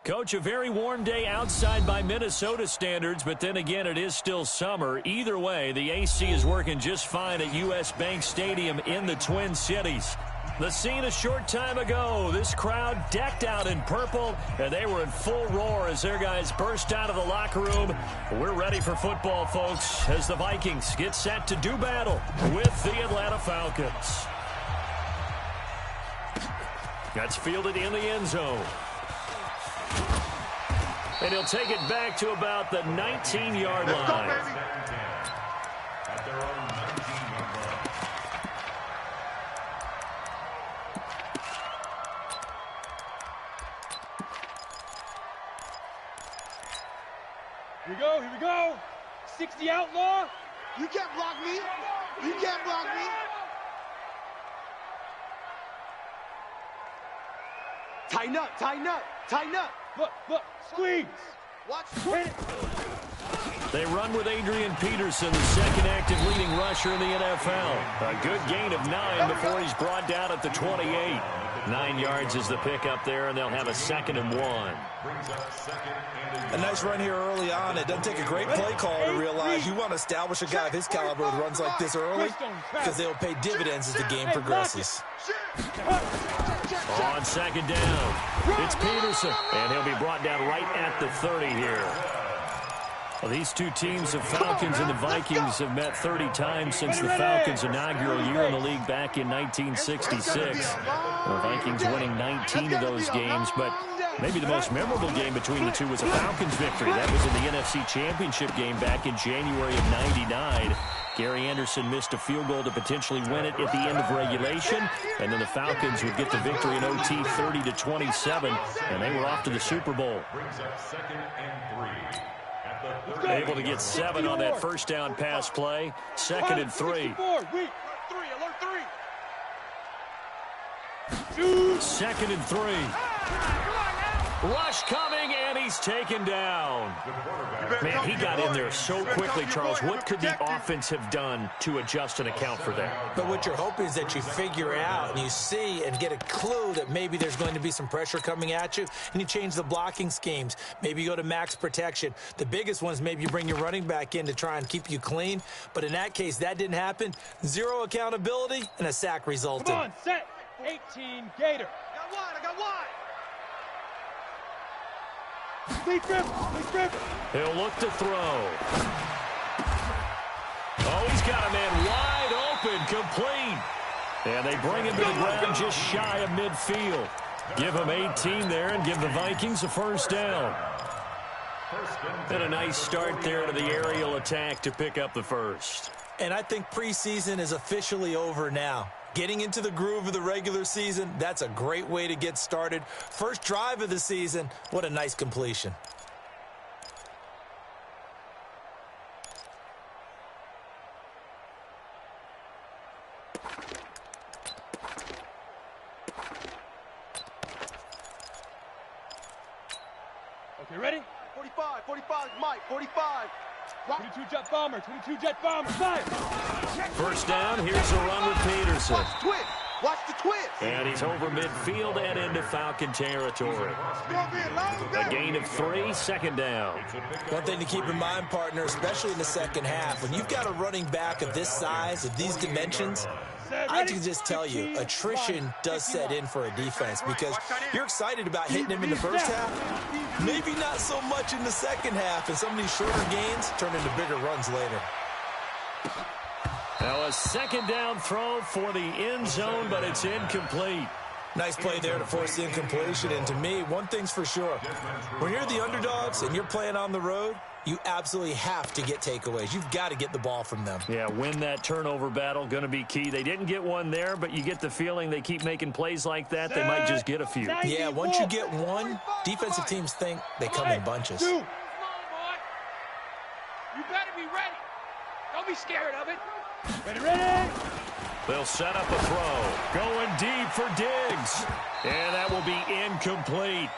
Coach, a very warm day outside by Minnesota standards, but then again, it is still summer. Either way, the AC is working just fine at U.S. Bank Stadium in the Twin Cities. The scene a short time ago, this crowd decked out in purple, and they were in full roar as their guys burst out of the locker room. We're ready for football, folks, as the Vikings get set to do battle with the Atlanta Falcons. That's fielded in the end zone. And he'll take it back to about the 19-yard line. At their own 19-yard line. Here we go. 60 outlaw. You can't block me. You can't block me. Tighten up, tighten up, tighten up. Look, squeeze. Watch. They run with Adrian Peterson, the second active leading rusher in the NFL. A good gain of 9 before he's brought down at the 28. 9 yards is the pickup there, and they'll have a 2nd and 1. A nice run here early on. It doesn't take a great play call to realize you want to establish a guy of his caliber with runs like this early because they'll pay dividends as the game progresses. On 2nd down, it's Peterson, and he'll be brought down right at the 30 here. Well, these two teams, the Falcons and the Vikings, have met 30 times since the Falcons' inaugural year in the league back in 1966. The Vikings winning 19 of those games, but maybe the most memorable game between the two was a Falcons victory. That was in the NFC Championship game back in January of '99. Gary Anderson missed a field goal to potentially win it at the end of regulation, and then the Falcons would get the victory in OT 30-27, and they were off to the Super Bowl. Able to get 7 on that first down pass play. 2nd and 3. 2nd and 3. Rush coming, and he's taken down. Man, he got in there so quickly, Charles. What could the offense have done to adjust and account for that? But what you're hoping is that you figure out and you see and get a clue that maybe there's going to be some pressure coming at you, and you change the blocking schemes. Maybe you go to max protection. The biggest one is maybe you bring your running back in to try and keep you clean. But in that case, that didn't happen. 0 accountability, and a sack resulted. Come on, set. 18, Gator. I got one. He'll look to throw. Oh, he's got a man wide open, complete. And they bring him to the ground just shy of midfield. Give him 18 there and give the Vikings a first down. And a nice start there to the aerial attack to pick up the first. And I think preseason is officially over now. Getting into the groove of the regular season, that's a great way to get started. First drive of the season, what a nice completion. Okay, ready? 45, Mike, 45. 22 jet bomber, fire! First down, here's a run with Peterson. Watch the twist. And he's over midfield and into Falcon territory. A gain of 3, 2nd down. One thing to keep in mind, partner, especially in the second half, when you've got a running back of this size, of these dimensions, I can just tell you, attrition does set in for a defense because you're excited about hitting him in the first half, maybe not so much in the second half, and some of these shorter gains turn into bigger runs later. Now a 2nd down throw for the end zone, but it's incomplete. Nice play there to force the incompletion, and to me, one thing's for sure. When you're the underdogs and you're playing on the road, you absolutely have to get takeaways. You've got to get the ball from them. Yeah, win that turnover battle, going to be key. They didn't get one there, but you get the feeling they keep making plays like that, they might just get a few. Yeah, once you get one, defensive teams think they come in bunches. You better be ready. Don't be scared of it. Ready. They'll set up a throw. Going deep for Diggs. And that will be incomplete.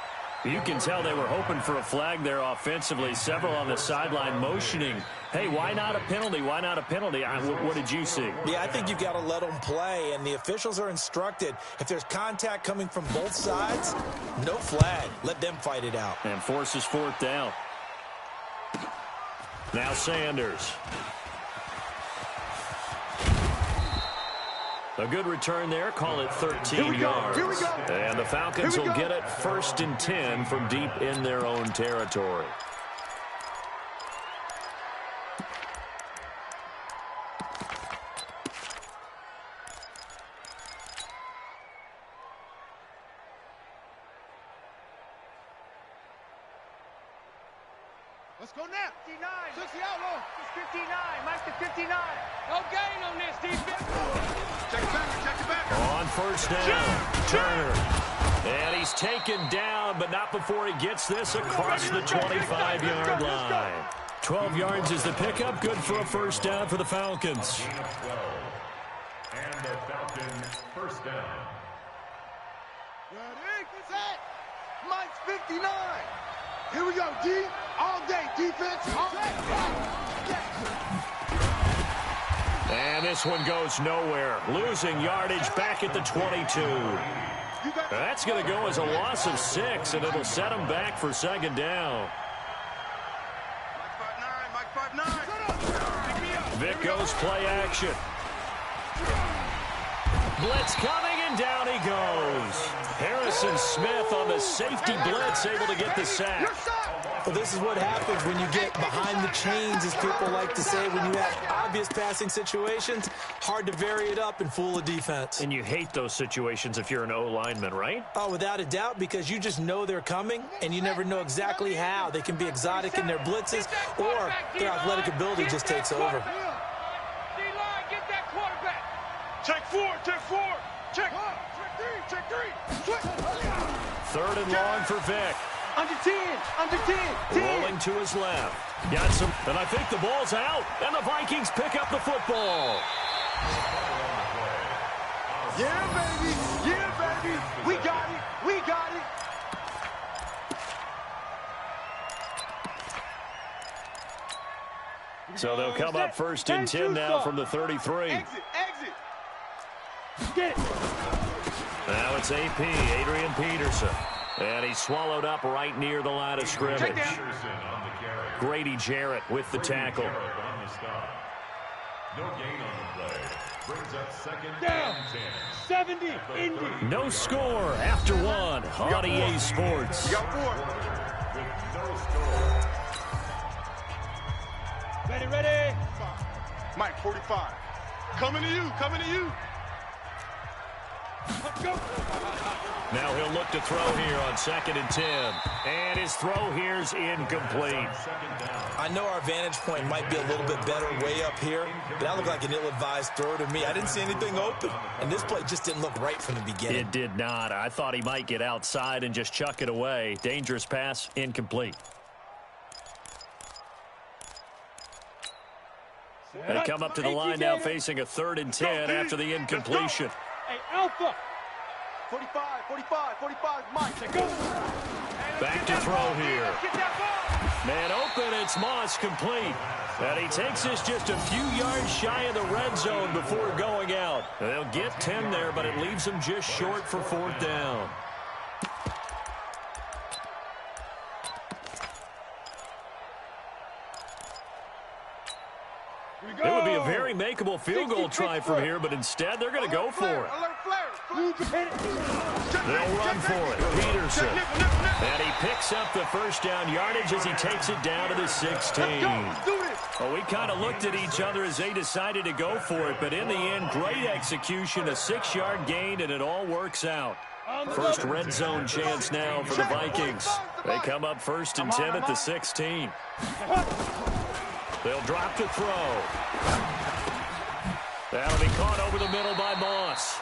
You can tell they were hoping for a flag there offensively. Several on the sideline motioning, hey, why not a penalty? Why not a penalty? What did you see? Yeah, I think you've got to let them play, and the officials are instructed. If there's contact coming from both sides, no flag. Let them fight it out. And forces fourth down. Now Sanders. A good return there. Call it 13 yards. Here we go. And the Falcons will get it 1st and 10 from deep in their own territory. Let's go now. 59. 60 outlaw. It's 59. Mike to 59. No gain on this defense. Check it back. Check it back. On 1st down, Turner. And he's taken down, but not before he gets this across the 25-yard line. 12 yards is the pickup. Good for a 1st down for the Falcons. And the Falcons 1st down. Ready, set. Mike's 59. Here we go, D. All day, defense. All day. And this one goes nowhere. Losing yardage back at the 22. That's going to go as a loss of 6, and it'll set them back for 2nd down. Mike 5'9". Vic goes play action. Blitz coming, and down he goes. Harrison Smith on the safety blitz, able to get the sack. Well, this is what happens when you get behind the chains, as people like to say. When you have obvious passing situations, hard to vary it up and fool a defense. And you hate those situations if you're an O-lineman, right? Oh, without a doubt, because you just know they're coming, and you never know exactly how. They can be exotic in their blitzes, or their athletic ability just takes over. D-line, get that quarterback. Check 4. Check 4. Check 3. Check 3. 3rd and long for Vic. Under 10. Under 10. Rolling to his left. Got some, and I think the ball's out, and the Vikings pick up the football. Yeah, baby. Yeah, baby. We got it. We got it. So they'll come up 1st and 10 now from the 33. Exit. Get it. Now it's AP, Adrian Peterson. And he's swallowed up right near the line of scrimmage. Peterson on the carry. Grady Jarrett with the tackle. Jarrett on the stop. No gain on the play. Brings up 2nd Down. and 10. 70. Indy. No score after 1 on EA Sports. We got 4. With no score. Ready. Mike 45. Coming to you. Coming to you. Go. Now he'll look to throw here on 2nd and 10. And his throw here's incomplete. 2nd down. I know our vantage point might be a little bit better way up here, but that looked like an ill-advised throw to me. I didn't see anything open, and this play just didn't look right from the beginning. It did not. I thought he might get outside and just chuck it away. Dangerous pass, incomplete. They come up to the line now facing a 3rd and 10 after the incompletion. Hey, Alpha. 45, Mike. Go. Back to throw here. Get that ball. Man open, it's Moss complete. And he takes this just a few yards shy of the red zone before going out. They'll get 10 there, but it leaves them just short for 4th down. It would be a very makeable field goal try from here, but instead they're going to go for it. Alert flare. They'll run for it. Peterson. And he picks up the 1st down yardage as he takes it down to the 16. Well, we kind of looked at each other as they decided to go for it, but in the end, great execution, a 6-yard gain, and it all works out. First red zone chance now for the Vikings. They come up 1st and 10 at the 16. They'll drop the throw. That'll be caught over the middle by Moss.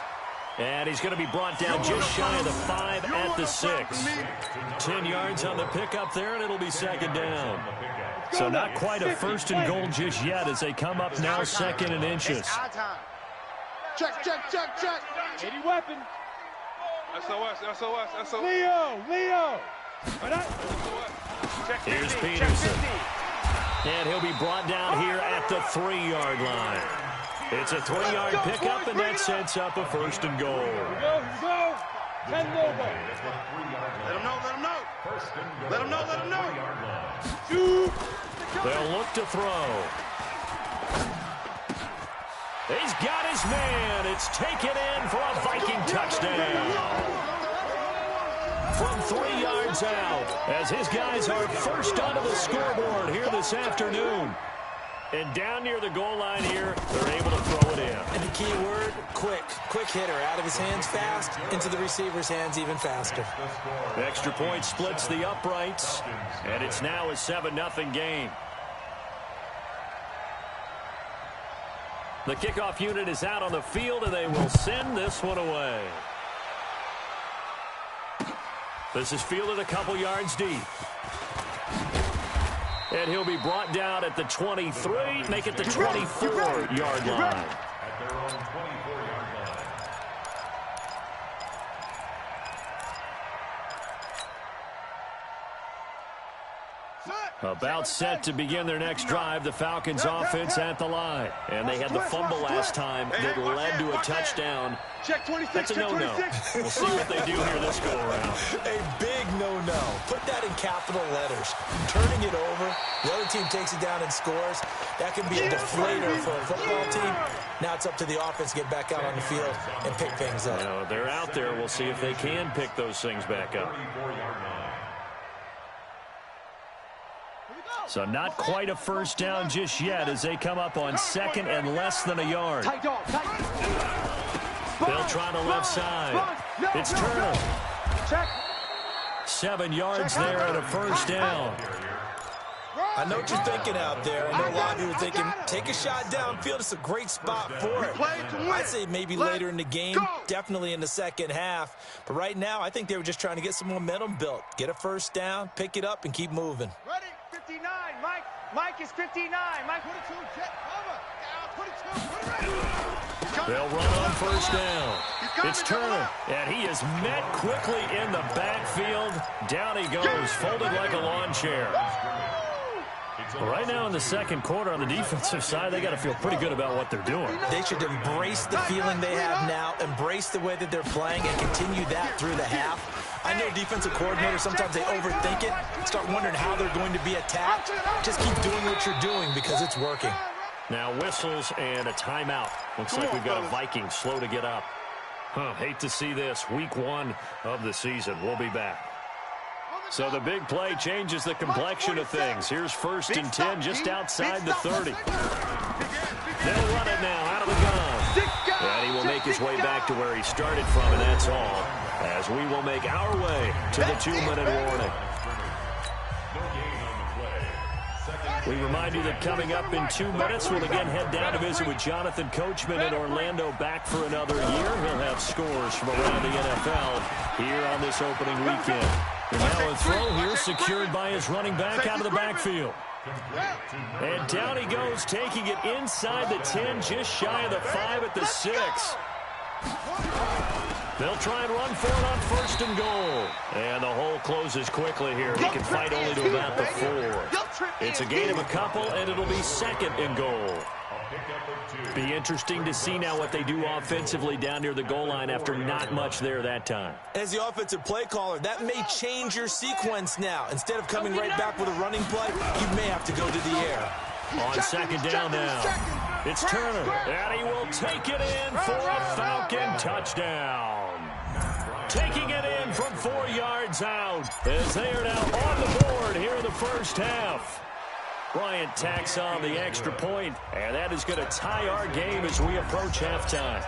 And he's going to be brought down just shy of the 5 at the 6. 10 yards on the pickup there, and it'll be 2nd down. So not quite a 1st and goal just yet as they come up now 2nd and inches. Check. 80 weapon. SOS. Leo. Here's Peterson. And he'll be brought down here at the 3-yard line. It's a 3-yard pickup, and that sets up a 1st and goal. Here we go. 10 more ball. Let him know, let him know. Let him know, let him know. They'll look to throw. He's got his man. It's taken in for a Viking touchdown. From 3 yards out, as his guys are first onto the scoreboard here this afternoon. And down near the goal line here, they're able to throw it in. And the key word, quick. Quick hitter. Out of his hands fast, into the receiver's hands even faster. The extra point splits the uprights, and it's now a 7-0 game. The kickoff unit is out on the field, and they will send this one away. This is fielded a couple yards deep. And he'll be brought down at the 23, make it the 24-yard line. At their own 24-yard line. About set to begin their next drive, the Falcons offense at the line. And they had the fumble last time that led to a touchdown. That's a no-no. We'll see what they do here this go-around. A big no-no. Put that in capital letters. Turning it over, the other team takes it down and scores. That can be a deflator for a football team. Now it's up to the offense to get back out on the field and pick things up. No, they're out there. We'll see if they can pick those things back up. So not quite a first down just yet as they come up on 2nd and less than a yard. They'll try the left side. It's Turner. 7 yards there and a first down. I know what you're thinking out there. I know a lot of you are thinking, take a shot downfield. It's a great spot for it. I'd say maybe later in the game, definitely in the second half. But right now, I think they were just trying to get some momentum built. Get a first down, pick it up, and keep moving. Ready? 59. Mike is 59. Mike, 22. Jet cover. 22. They'll run on first down. It's Turner, and he is met quickly in the backfield. Down he goes, folded like a lawn chair. Right now in the second quarter on the defensive side, they got to feel pretty good about what they're doing. They should embrace the feeling they have now, embrace the way that they're playing, and continue that through the half. I know defensive coordinators, sometimes they overthink it, start wondering how they're going to be attacked. Just keep doing what you're doing because it's working. Now whistles and a timeout. Looks like we've got a Viking slow to get up. Hate to see this. Week 1 of the season. We'll be back. So the big play changes the complexion of things. Here's 1st and 10 just outside the 30. They'll run it now out of the gun. And he will make his way back to where he started from, and that's all. As we will make our way to the 2-minute warning. We remind you that coming up in 2 minutes, we'll again head down to visit with Jonathan Coachman in Orlando, back for another year. He'll have scores from around the NFL here on this opening weekend. And now a throw here secured by his running back out of the backfield. And down he goes, taking it inside the 10, just shy of the 5 at the 6. They'll try and run for it on 1st and goal. And the hole closes quickly here. He can fight only to about the 4. It's a gain of a couple, and it'll be 2nd and goal. Be interesting to see now what they do offensively down near the goal line after not much there that time. As the offensive play caller, that may change your sequence now. Instead of coming right back with a running play, you may have to go to the air. On 2nd down now, it's Turner, and he will take it in for a Falcon touchdown. Taking it in from 4 yards out as they are now on the board here in the first half. Bryant tacks on the extra point, and that is going to tie our game as we approach halftime.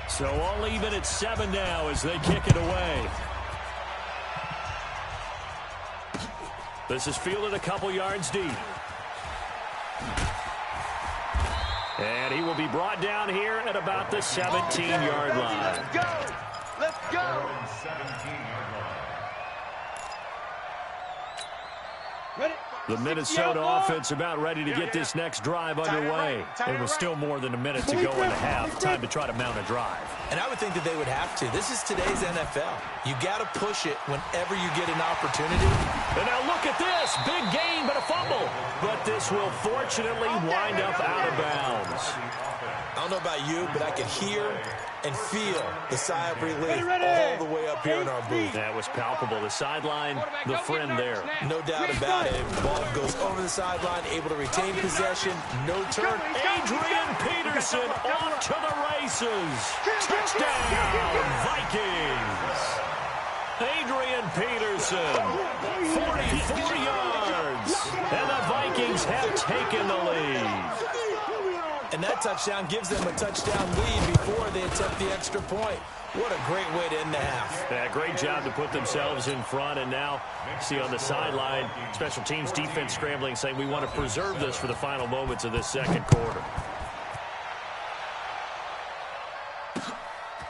So all even at 7 now as they kick it away. This is fielded a couple yards deep. And he will be brought down here at about the 17-yard line. Let's go! Let's go! 17-yard line. Ready? The Minnesota offense about ready to get this next drive underway. It was still more than a minute to go in the half. Time to try to mount a drive. And I would think that they would have to. This is today's NFL. You got to push it whenever you get an opportunity. And now look at this. Big gain, but a fumble. But this will fortunately wind up out of bounds. I don't know about you, but I can hear and feel the sigh of relief all the way up here in our booth. That was palpable. The sideline, the friend there. No doubt about it. Ball goes over the sideline, able to retain possession. No turn. Adrian Peterson off to the races. Touchdown, Vikings. Adrian Peterson, 44 yards. And the Vikings have taken the lead. And that touchdown gives them a touchdown lead before they attempt the extra point. What a great way to end the half. Yeah, great job to put themselves in front. And now, see on the sideline, special teams defense scrambling, saying we want to preserve this for the final moments of this second quarter.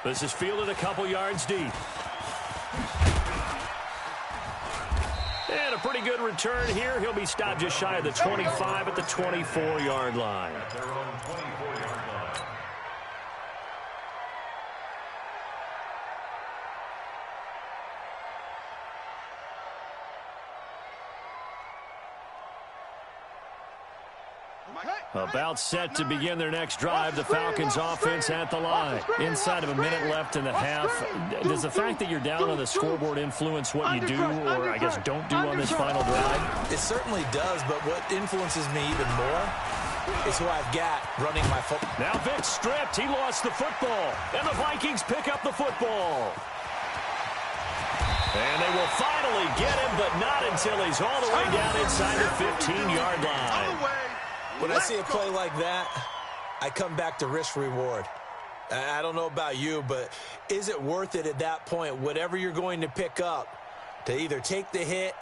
This is fielded a couple yards deep. And a pretty good return here. He'll be stopped just shy of the 25 at the 24-yard line. About set to begin their next drive. The Falcons offense at the line. Inside of a minute left in the half. Does the fact that you're down on the scoreboard influence what you do, or I guess don't do on this final drive? It certainly does, but what influences me even more is who I've got running my football. Now Vic stripped. He lost the football. And the Vikings pick up the football. And they will finally get him, but not until he's all the way down inside the 15-yard line. When I see a play like that, I come back to risk-reward. I don't know about you, but is it worth it at that point, whatever you're going to pick up, to either take the hit,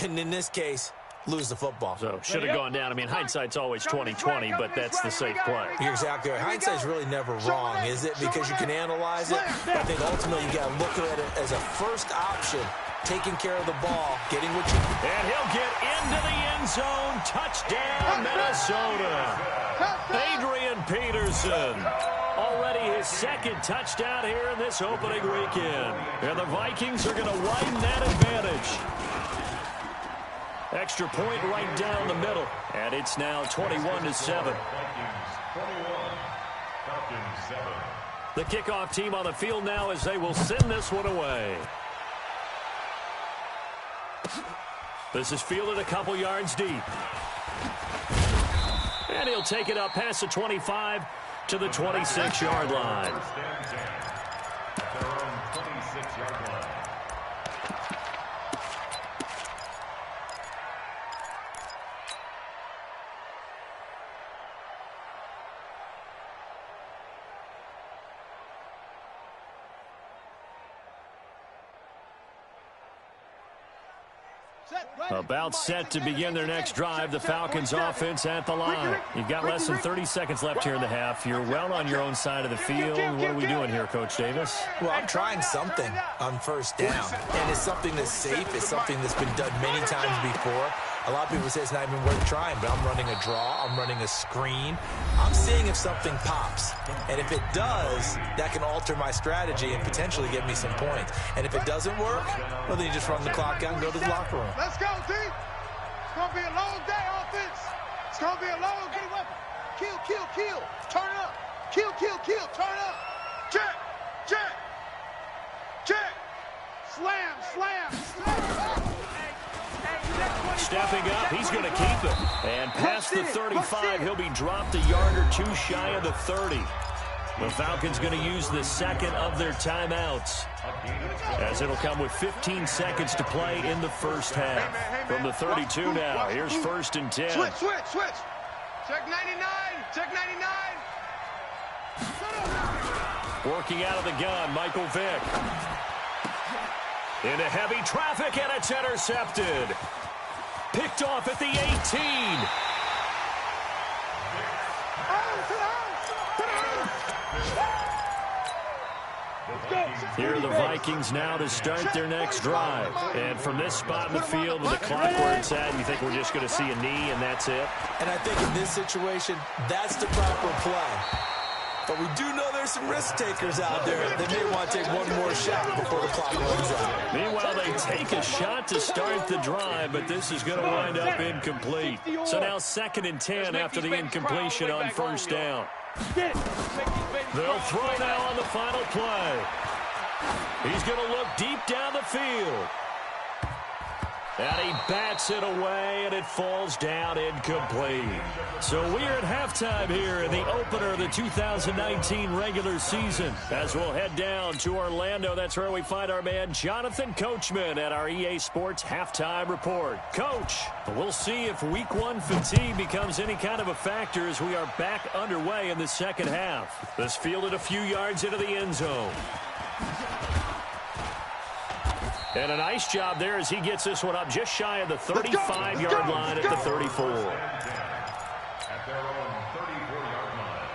and in this case, lose the football? So, should have gone down. I mean, hindsight's always 20/20, but that's the safe play. You're exactly right. Hindsight's really never wrong, is it? Because you can analyze it. But I think ultimately you got to look at it as a first option, taking care of the ball, getting what you... And he'll get into the end zone. Touchdown, Minnesota. Adrian Peterson. Already his second touchdown here in this opening weekend. And the Vikings are going to widen that advantage. Extra point right down the middle. And it's now 21-7. The kickoff team on the field now as they will send this one away. This is fielded a couple yards deep. And he'll take it up past the 25 to the 26-yard line. About set to begin their next drive. The Falcons offense at the line. You've got less than 30 seconds left here in the half. You're well on your own side of the field. What are we doing here, Coach Davis? Well, I'm trying something on first down. And it's something that's safe. It's something that's been done many times before. A lot of people say it's not even worth trying, but I'm running a draw. I'm running a screen. I'm seeing if something pops. And if it does, that can alter my strategy and potentially get me some points. And if it doesn't work, well, then you just run the clock out and go to the locker room. Let's go, D. It's going to be a long day, offense. It's going to be a long day. Kill, kill, kill. Turn it up. Kill, kill, kill. Turn it up. Check, check, check. Slam, slam, slam. Stepping up, he's going to keep it. And past the 35, he'll be dropped a yard or two shy of the 30. The Falcons going to use the second of their timeouts, as it'll come with 15 seconds to play in the first half. From the 32 now, here's 1st and 10. Switch, switch, switch. Check 99, check 99. Working out of the gun, Michael Vick. Into heavy traffic, and it's intercepted. Picked off at the 18. Here are the Vikings now to start their next drive. And from this spot in the field with the clock where it's at, you think we're just going to see a knee and that's it? And I think in this situation, that's the proper play. But we do know there's some risk takers out there that may want to take one more shot before the clock runs out. Meanwhile, they take a shot to start the drive, but this is going to wind up incomplete. So now 2nd and 10 after the incompletion on first down. They'll throw now on the final play. He's going to look deep down the field. And he bats it away, and it falls down incomplete. So we're at halftime here in the opener of the 2019 regular season. As we'll head down to Orlando, that's where we find our man Jonathan Coachman at our EA Sports Halftime Report. Coach, we'll see if Week 1 fatigue becomes any kind of a factor as we are back underway in the second half. This fielded a few yards into the end zone. And a nice job there as he gets this one up just shy of the 35-yard line at the 34. At their own 34-yard line.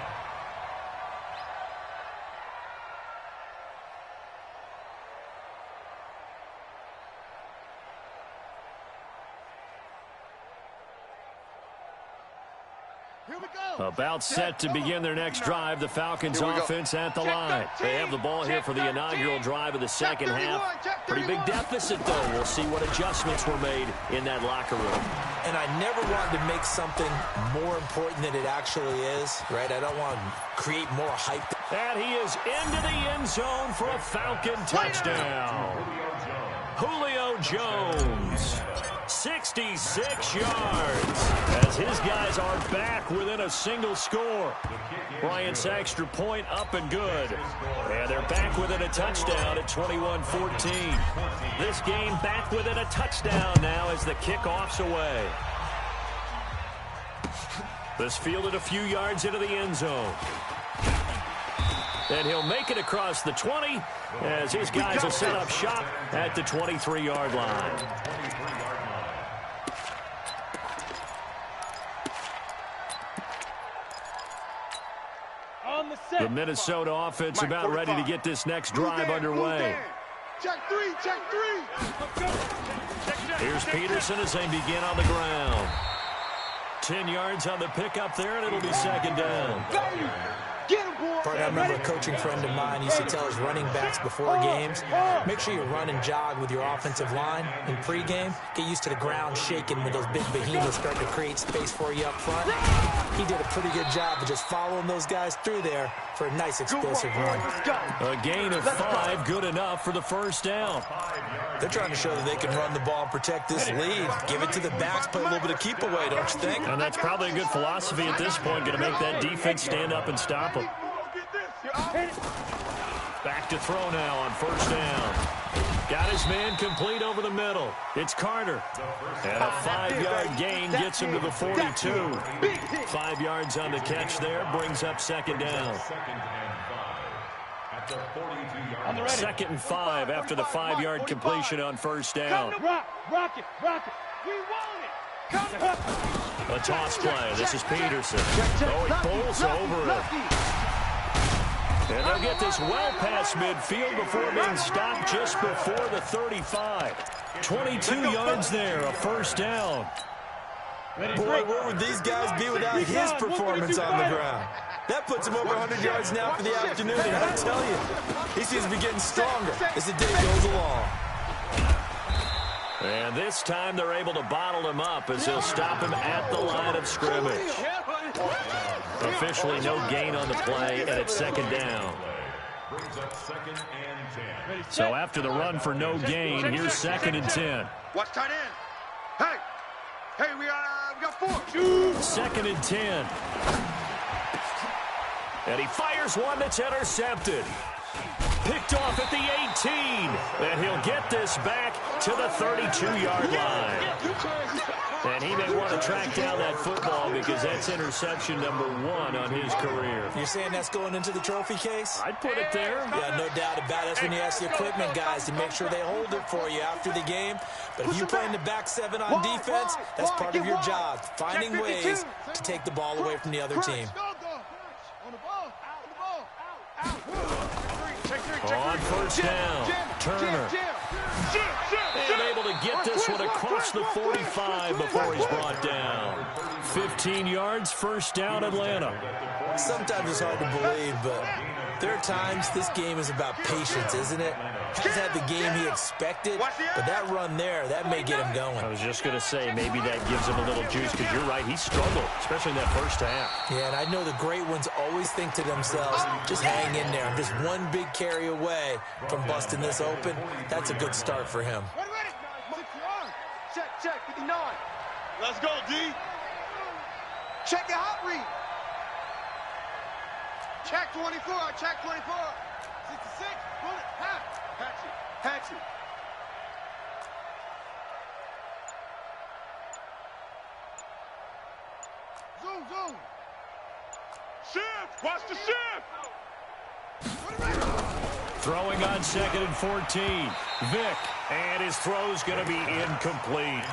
Here we go. About set to begin their next drive, the Falcons offense at the line. They have the ball here for the inaugural drive of the second half. Pretty big deficit, though. We'll see what adjustments were made in that locker room. And I never wanted to make something more important than it actually is, right? I don't want to create more hype. And he is into the end zone for a Falcon touchdown. Julio Jones, 66 yards, as his guys are back within a single score. Bryant's extra point up and good. And they're back within a touchdown at 21-14. This game back within a touchdown now as the kickoff's away. This fielded a few yards into the end zone. And he'll make it across the 20 as his guys will set up shop at the 23-yard line. The Minnesota offense about ready to get this next drive underway. Check three. Here's Peterson as they begin on the ground. 10 yards on the pickup there, and it'll be second down. I remember a coaching friend of mine used to tell his running backs before games, make sure you run and jog with your offensive line in pregame. Get used to the ground shaking when those big behemoths start to create space for you up front. He did a pretty good job of just following those guys through there for a nice explosive run. A gain of 5, good enough for the first down. They're trying to show that they can run the ball and protect this lead. Give it to the backs, play a little bit of keep away, don't you think? And that's probably a good philosophy at this point, going to make that defense stand up and stop them. Back to throw now on first down. Got his man complete over the middle. It's Carter. And a 5-yard gain gets him to the 42. 5 yards on the catch there, brings up second down. Second and 5 after the 5-yard completion on first down. Rock it. We want it. A toss play. This is Peterson. Oh, he pulls over it. And they'll get this well past midfield before being stopped just before the 35. 22 yards there, a first down. Boy, where would these guys be without his performance on the ground? That puts him over 100 yards now for the afternoon, and I tell you, he seems to be getting stronger as the day goes along. And this time they're able to bottle him up as they'll stop him at the line of scrimmage. Officially no gain on the play, and it's second down. So after the run for no gain, here's second and 10. Watch tight end. Hey, we got 4. Second and 10. And he fires one that's intercepted. Picked off at the 18. And he'll get this back to the 32-yard line. And he may want to track down that football because that's interception number 1 on his career. You're saying that's going into the trophy case? I'd put it there. Yeah, no doubt about it. That's when you ask the equipment guys to make sure they hold it for you after the game. But if you're playing the back 7 on defense, that's part of your job, finding ways to take the ball away from the other team. On the ball. Check 3. On first down, Turner. And able to get this one across the 45 before he's brought down. 15 yards, first down, Atlanta. Sometimes it's hard to believe, but there are times this game is about patience, isn't it? Hasn't had the game he expected, but that run there, that may get him going. I was just going to say, maybe that gives him a little juice, because you're right, he struggled, especially in that first half. Yeah, and I know the great ones always think to themselves, just hang in there. I'm just one big carry away from busting this open. That's a good start for him. Check, 59. Let's go, D. Check your hot read. Check 24, check 24. 66, bullet, patch it. Zoom. Shift, watch the shift. Throwing on 2nd and 14. Vick, and his throw's going to be incomplete.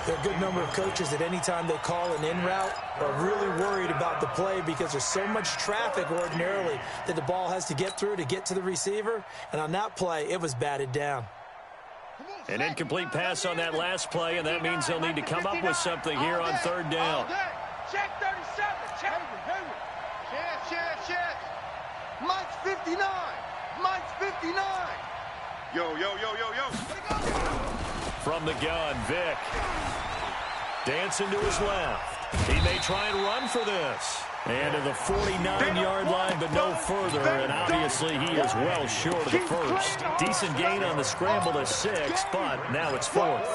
There are a good number of coaches that any time they call an in route are really worried about the play because there's so much traffic ordinarily that the ball has to get through to get to the receiver. And on that play, it was batted down. An incomplete pass on that last play, and that means they'll need to come up with something here on 3rd down. Check 37. Check. Mike's 59. Mike's 59. Yo. From the gun, Vick. Dancing to his left. He may try and run for this. And to the 49-yard line, but no further. And obviously, he is well short of the first. Decent gain on the scramble to 6, but now it's 4th.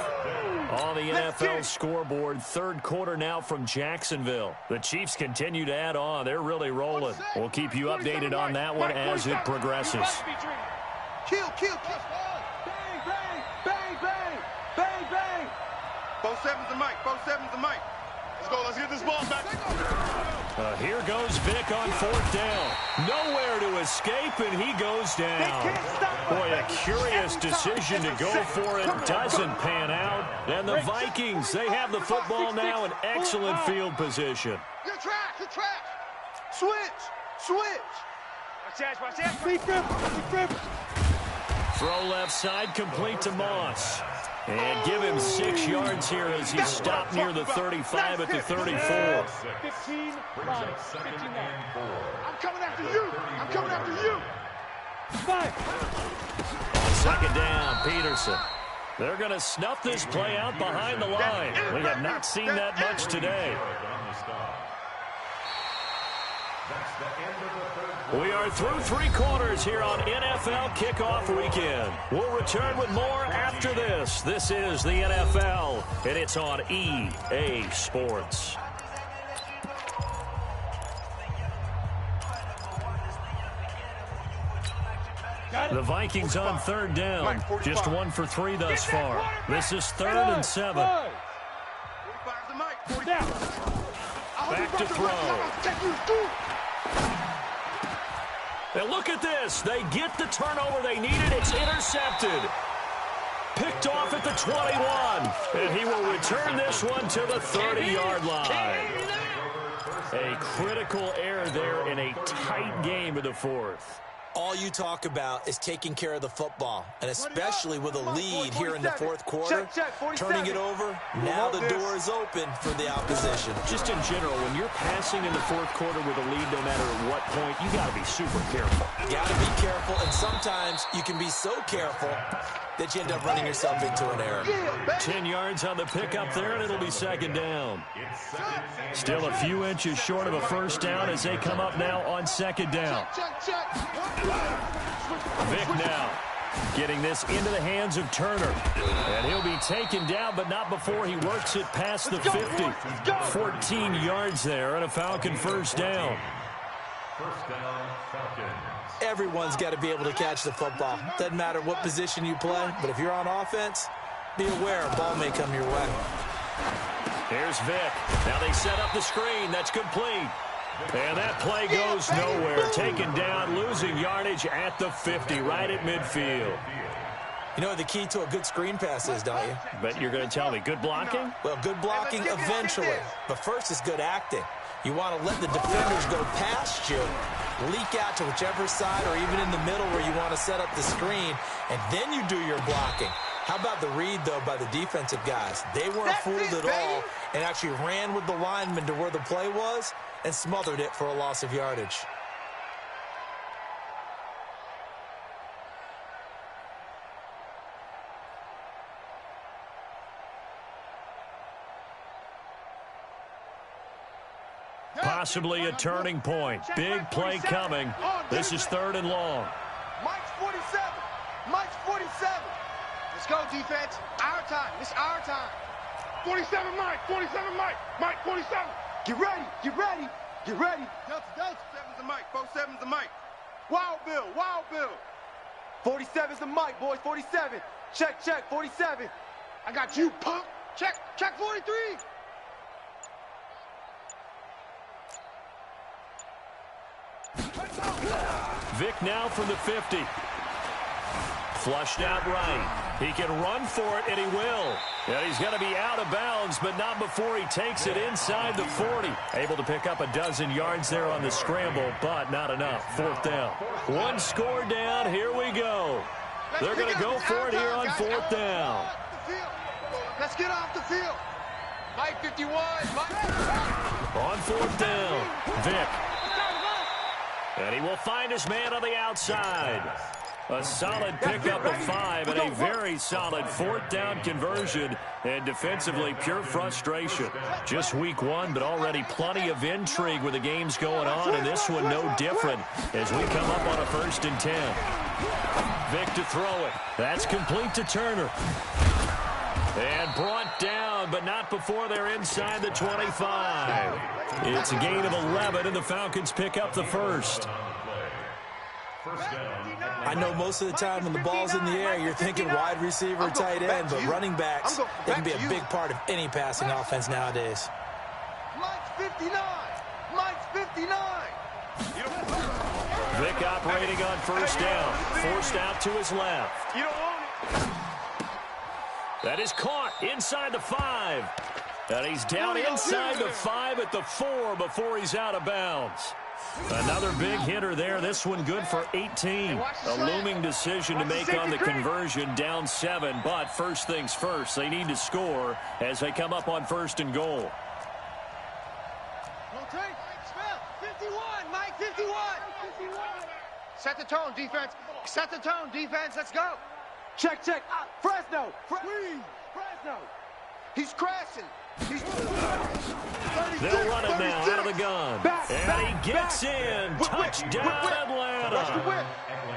On the NFL scoreboard, 3rd quarter now from Jacksonville. The Chiefs continue to add on. They're really rolling. We'll keep you updated on that one as it progresses. Kill. Bang. Both sevens and Mike. Let's go. Let's get this ball back. Here goes Vick on 4th down. Nowhere to escape, and he goes down. Boy, a curious decision to go for it. Doesn't pan out. And the Vikings, they have the football now in excellent field position. Good track. Switch. Watch that. Throw left side, complete to Moss. And give him 6 yards here as he stopped near the 35 at the 34. 15 line. 15 line. I'm coming after you. 5. On 2nd down, Peterson. They're going to snuff this play out behind the line. We have not seen that much today. We are through 3 quarters here on NFL Kickoff Weekend. We'll return with more after this. This is the NFL, and it's on EA Sports. The Vikings on 3rd down. Just 1 for 3 thus far. This is 3rd and 7. Back to throw. And look at this. They get the turnover they needed. It's intercepted. Picked off at the 21. And he will return this one to the 30-yard line. A critical error there in a tight game of the 4th. All you talk about is taking care of the football, and especially with a lead here in the 4th quarter, turning it over, now the door is open for the opposition. Just in general, when you're passing in the 4th quarter with a lead, no matter at what point, you got to be super careful. Got to be careful, and sometimes you can be so careful that you end up running yourself into an error. 10 yards on the pickup there, and it'll be 2nd down. Still a few inches short of a first down as they come up now on 2nd down. Vick now getting this into the hands of Turner. And he'll be taken down, but not before he works it past the 50. 14 yards there and a Falcon first down. First down, Falcons. Everyone's got to be able to catch the football. Doesn't matter what position you play, but if you're on offense, be aware a ball may come your way. Here's Vick. Now they set up the screen. That's complete. And that play goes nowhere. Taken down, losing yardage at the 50, right at midfield. You know what the key to a good screen pass is, don't you? But you're going to tell me, good blocking? Well, good blocking eventually. But first is good acting. You want to let the defenders go past you leak out to whichever side or even in the middle where you want to set up the screen, and then you do your blocking. How about the read, though, by the defensive guys? They weren't fooled at all and actually ran with the lineman to where the play was and smothered it for a loss of yardage. Possibly a turning point. Big play coming. This is 3rd and long. Mike's 47. Mike's 47. Let's go, defense. Our time. It's our time. 47 Mike. 47 Mike. Mike 47. Get ready. Get ready. Get ready. Delta. 7's the Mike. 47's the Mike. Wild Bill. Wild Bill. 47's the Mike, boys. 47. Check. 47. I got you, punk. Check 43. Vic now from the 50. Flushed out right. He can run for it, and he will. And he's going to be out of bounds, but not before he takes it inside the 40. Able to pick up a dozen yards there on the scramble, but not enough. 4th down. One score down. Here we go. They're going to go for it here on 4th down. Let's get off the field. Mike 51. Mike. On 4th down, Vic. And he will find his man on the outside. A solid pickup of 5 and a very solid 4th down conversion. And defensively, pure frustration. Just week 1, but already plenty of intrigue with the games going on. And this one no different as we come up on a 1st and 10. Vic to throw it. That's complete to Turner. And brought down, but not before they're inside the 25. It's a gain of 11, and the Falcons pick up the 1st. I know most of the time when the ball's in the air, you're thinking wide receiver, tight end, but running backs, they can be a big part of any passing offense nowadays. Mike's 59. Mike's 59. Vic operating on 1st down. Forced out to his left. You don't want it. That is caught inside the 5. And he's down inside the 5 at the 4 before he's out of bounds. Another big hitter there. This one good for 18. A looming decision to make on the conversion, down 7. But first things first, they need to score as they come up on 1st and goal. 51. Mike 51. Set the tone, defense. Set the tone, defense. Let's go. Check. Fresno. Fresno. He's crashing. They'll run it now out of the gun. And he gets in. Touchdown, Atlanta.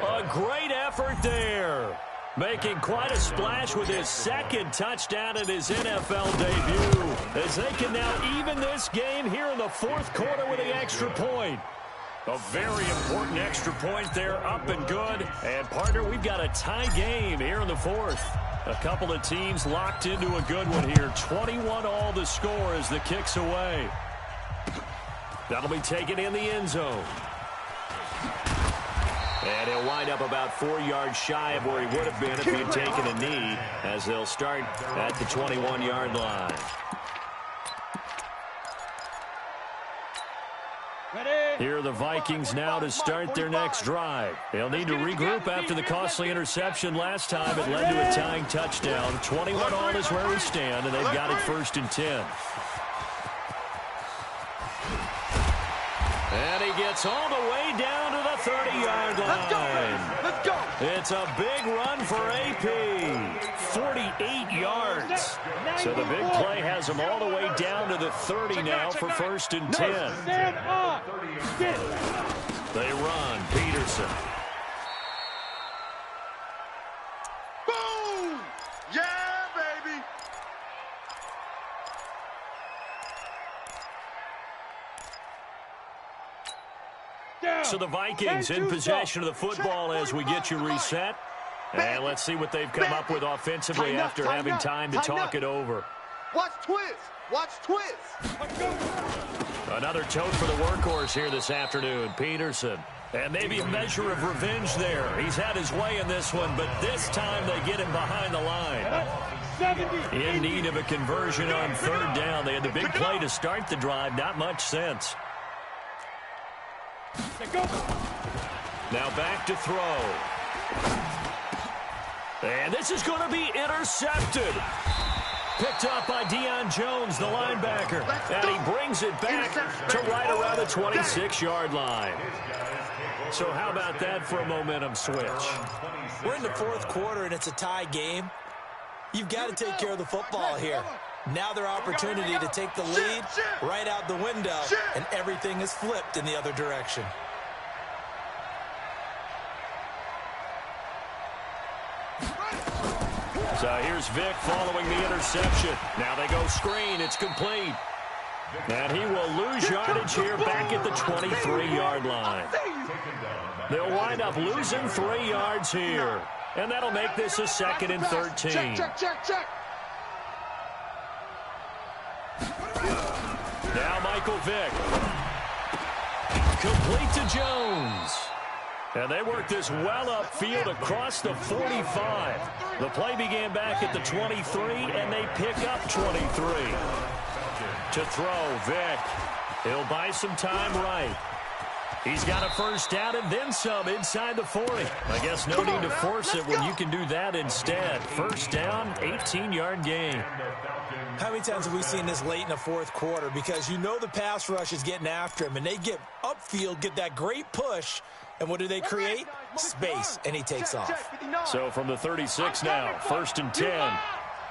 A great effort there. Making quite a splash with his 2nd touchdown in his NFL debut. As they can now even this game here in the 4th quarter with the extra point. A very important extra point there, up and good. And, partner, we've got a tie game here in the 4th. A couple of teams locked into a good one here. 21-all the score as the kick's away. That'll be taken in the end zone. And he'll wind up about 4 yards shy of where he would have been if he had taken a knee, as they'll start at the 21-yard line. Here are the Vikings now to start their next drive. They'll need to regroup after the costly interception last time. It led to a tying touchdown. 21-all is where we stand, and they've got it 1st and 10. And he gets all the way down to the 30-yard line. Let's go. It's a big run for AP. 48 yards. So the big play has him all the way down to the 30 now for 1st and 10. Stand up. They run. Peterson. Boom. Yeah, baby. So the Vikings in possession of the football as we get you reset. And let's see what they've come up with offensively after having time to talk it over. Watch twist. Another tote for the workhorse here this afternoon, Peterson. And maybe a measure of revenge there. He's had his way in this one, but this time they get him behind the line. In need of a conversion on 3rd down. They had the big play to start the drive. Not much sense. Now back to throw. And this is going to be intercepted. Picked up by Deion Jones, the linebacker. And he brings it back to right around the 26-yard line. So how about that for a momentum switch? We're in the fourth quarter, and it's a tie game. You've got to take care of the football here. Now their opportunity to take the lead right out the window, and everything is flipped in the other direction. So here's Vic following the interception. Now they go screen. It's complete. And he will lose yardage here back at the 23-yard line. They'll wind up losing 3 yards here. And that'll make this a 2nd and 13. Check. Now Michael Vick. Complete to Jones. And they work this well upfield across the 45. The play began back at the 23, and they pick up 23. To throw, Vick. He'll buy some time right. He's got a first down and then some inside the 40. I guess no need to force it when you can do that instead. First down, 18-yard gain. How many times have we seen this late in the fourth quarter? Because you know the pass rush is getting after him, and they get upfield, get that great push, and what do they create? Space, and he takes off. So from the 36 now, 1st and 10.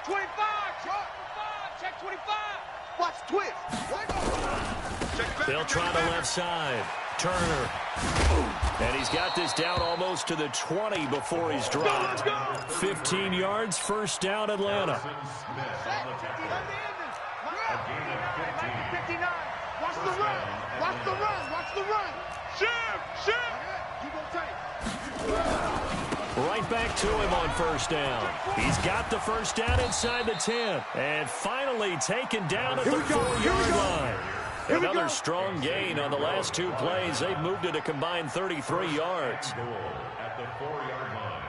25, check 25. Watch twist. They'll try the left side. Turner. And he's got this down almost to the 20 before he's dropped. 15 yards, first down, Atlanta. 59. Watch the run. Shift. Right back to him on first down. He's got the first down inside the 10. And finally taken down at the 4-yard line. Another strong gain on the last 2 plays. They've moved it a combined 33 yards. At the 4-yard line.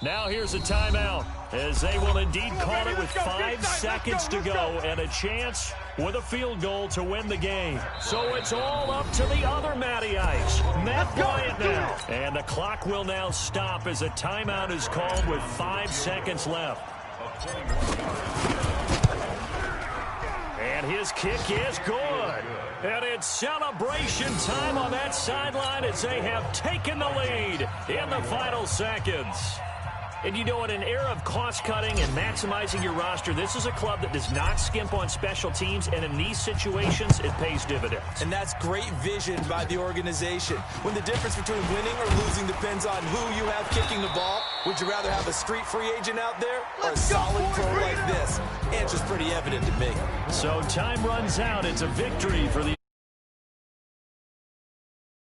Now here's a timeout, as they will indeed call it with 5 seconds to go and a chance with a field goal to win the game. So it's all up to the other Matty Ice, Matt Bryant now. And the clock will now stop as a timeout is called with 5 seconds left. And his kick is good. And it's celebration time on that sideline as they have taken the lead in the final seconds. And you know, in an era of cost-cutting and maximizing your roster, this is a club that does not skimp on special teams, and in these situations, it pays dividends. And that's great vision by the organization. When the difference between winning or losing depends on who you have kicking the ball, would you rather have a street free agent out there or a solid pro like this? Answer's pretty evident to me. So time runs out. It's a victory for the